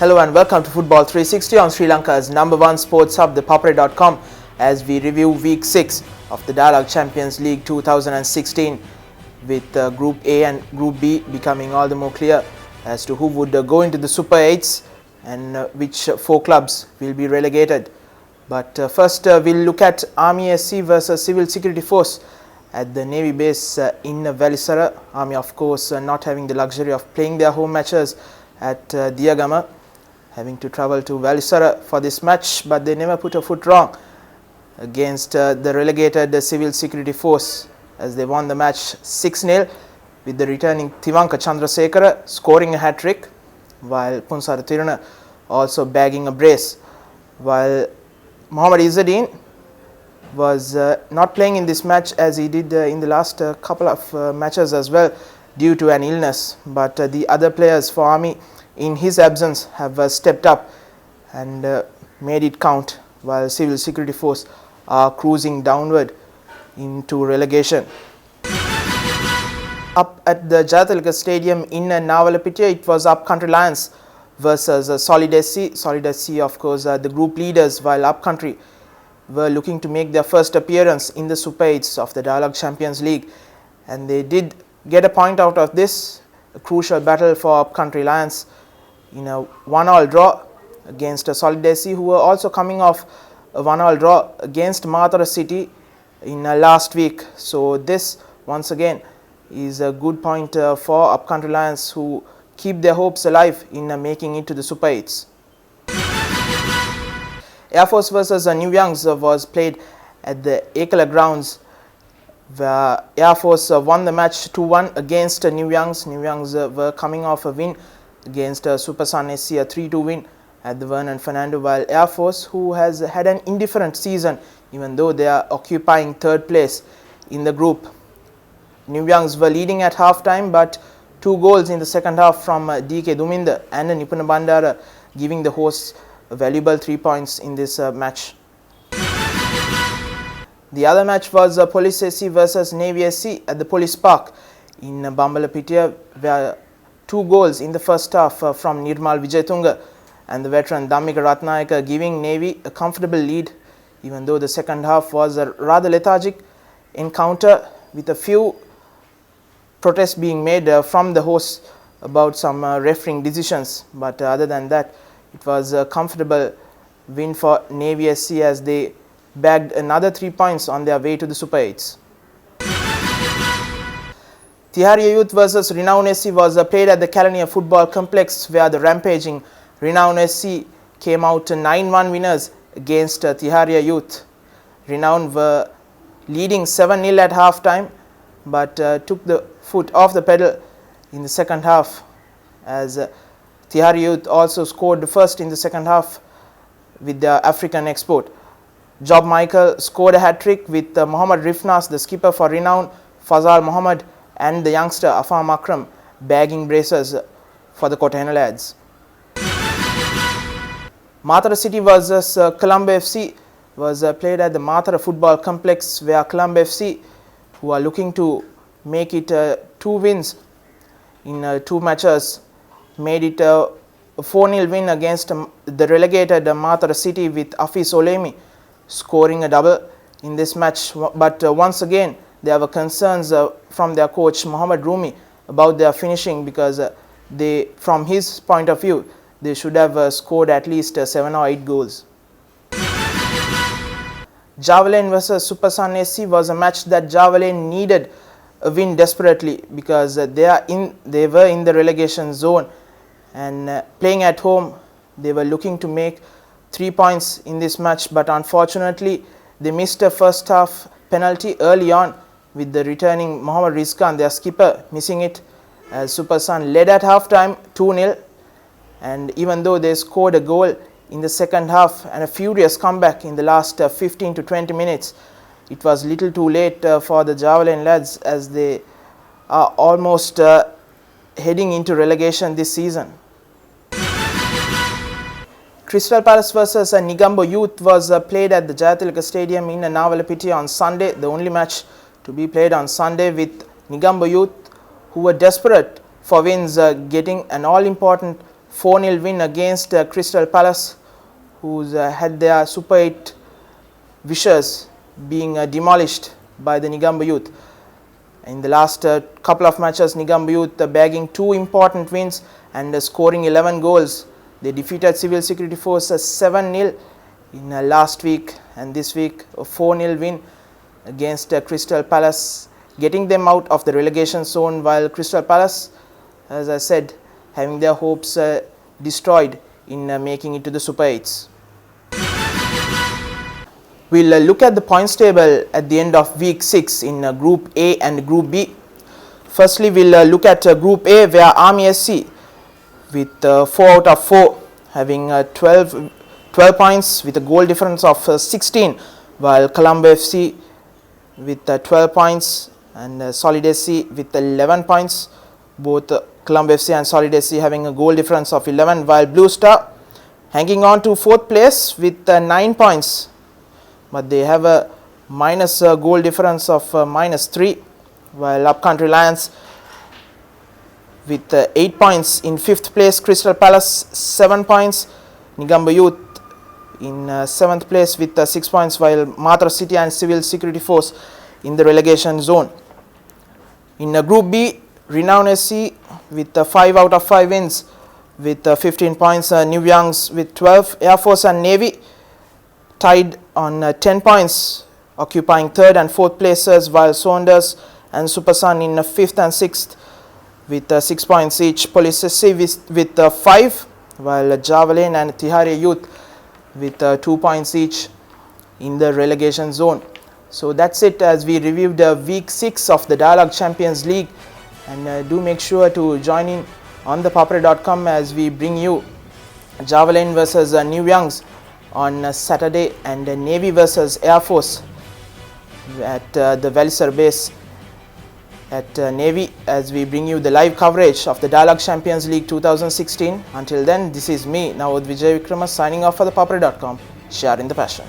Hello and welcome to Football 360 on Sri Lanka's #1 sports hub, ThePapare.com, as we review Week 6 of the Dialog Champions League 2016, with Group A and Group B becoming all the more clear as to who would go into the Super 8s and which 4 clubs will be relegated. But first we'll look at Army SC versus Civil Security Force at the Navy base in Velisara. Army, of course, not having the luxury of playing their home matches at Diagama, having to travel to Velisara for this match, but they never put a foot wrong against the relegated Civil Security Force, as they won the match 6-0 with the returning Tivanka Chandrasekara scoring a hat-trick, while Punsara Tiruna also bagging a brace, while Mohammad Izzadeen was not playing in this match as he did in the last couple of matches as well due to an illness, but the other players for Army in his absence have stepped up and made it count, while Civil Security Force are cruising downward into relegation. Up at the Jayatilaka Stadium in Navalapitiya, it was Upcountry Lions versus Solid SC. Solid SC, of course, the group leaders, while Upcountry were looking to make their first appearance in the Super 8s of the Dialog Champions League, and they did get a point out of this, a crucial battle for Upcountry Lions in a 1-1 draw against Solid SC, who were also coming off a 1-1 draw against Mathura City in last week. So this once again is a good point for Upcountry Lions, who keep their hopes alive in making it to the Super 8s. Air Force versus New Youngs was played at the Ekala grounds, where Air Force won the match 2-1 against New Youngs. New Youngs were coming off a win against Super Sun SC, a 3-2 win at the Vernon Fernando, while Air Force, who has had an indifferent season even though they are occupying 3rd place in the group. New Youngs were leading at half time, but 2 goals in the second half from DK Duminda and Nipuna Bandara, giving the hosts a valuable 3 points in this match. The other match was Police SC versus Navy SC at the Police Park in Bambalapitiya, where 2 goals in the first half from Nirmal Vijayatunga and the veteran Dhammika Ratnayaka, giving Navy a comfortable lead, even though the second half was a rather lethargic encounter with a few protests being made from the hosts about some refereeing decisions. But other than that, it was a comfortable win for Navy SC as they bagged another 3 points on their way to the Super 8s. Tiharia Youth versus Renown SC was played at the Kalaniya Football Complex, where the rampaging Renown SC came out 9-1 winners against Tiharia Youth. Renown were leading 7-0 at half time, but took the foot off the pedal in the second half, as Tiharia Youth also scored first in the second half with their African export. Job Michael scored a hat-trick with Mohammad Rifnas, the skipper for Renown, Fazal Mohammad and the youngster Afam Akram bagging braces for the Kotena lads. Mathura City versus Colombo FC was played at the Mathura Football Complex, where Colombo FC, who are looking to make it 2 wins in 2 matches, made it a 4-0 win against the relegated Mathura City, with Afis Olemi scoring a double in this match. But once again, there were concerns from their coach Mohammad Rumi about their finishing, because from his point of view, they should have scored at least 7 or 8 goals. Javelin versus Super Sun SC was a match that Javelin needed a win desperately, because they were in the relegation zone, and playing at home, they were looking to make 3 points in this match, but unfortunately they missed a first half penalty early on, with the returning Mohammad Rizkan, their skipper, missing it, as Super Sun led at half time 2-0, and even though they scored a goal in the second half and a furious comeback in the last 15 to 20 minutes, it was little too late for the Javelin lads, as they are almost heading into relegation this season. Crystal Palace versus Negombo Youth was played at the Jayatilaka Stadium in Navalapitiya on Sunday, the only match to be played on Sunday, with Negombo Youth, who were desperate for wins, getting an all-important 4-0 win against Crystal Palace, who's had their Super 8 wishes being demolished by the Negombo Youth. In the last couple of matches, Negombo Youth bagging 2 important wins and scoring 11 goals. They defeated Civil Security Force 7-0 in last week, and this week a 4-0 win against Crystal Palace, getting them out of the relegation zone, while Crystal Palace, as I said, having their hopes destroyed in making it to the Super 8s. We'll look at the points table at the end of week 6 in Group A and Group B. Firstly, we'll look at Group A, where Army SC with 4 out of 4 having 12 points with a goal difference of 16, while Colombo FC with 12 points and Solid SC with 11 points. Both Colombo FC and Solid SC having a goal difference of 11, while Blue Star hanging on to 4th place with 9 points, but they have a minus goal difference of -3, while Upcountry Lions with 8 points in 5th place, Crystal Palace 7 points, Negombo Youth in 7th place with 6 points, while Mathura City and Civil Security Force in the relegation zone. In Group B, Renown SC with 5 out of 5 wins with 15 points, New Youngs with 12, Air Force and Navy tied on 10 points, occupying 3rd and 4th places, while Saunders and Super Sun in 5th and 6th with 6 points each. Police SC with 5, while Javelin and Tihari Youth with 2 points each in the relegation zone. So that's it, as we reviewed week 6 of the Dialog Champions League, and do make sure to join in on ThePapare.com as we bring you Javelin versus New Youngs on Saturday, and Navy versus Air Force at the Velisar base at Navy, as we bring you the live coverage of the Dialog Champions League 2016. Until then, this is me, Navod Vijay Vikrama, signing off for ThePapare.com, sharing the passion.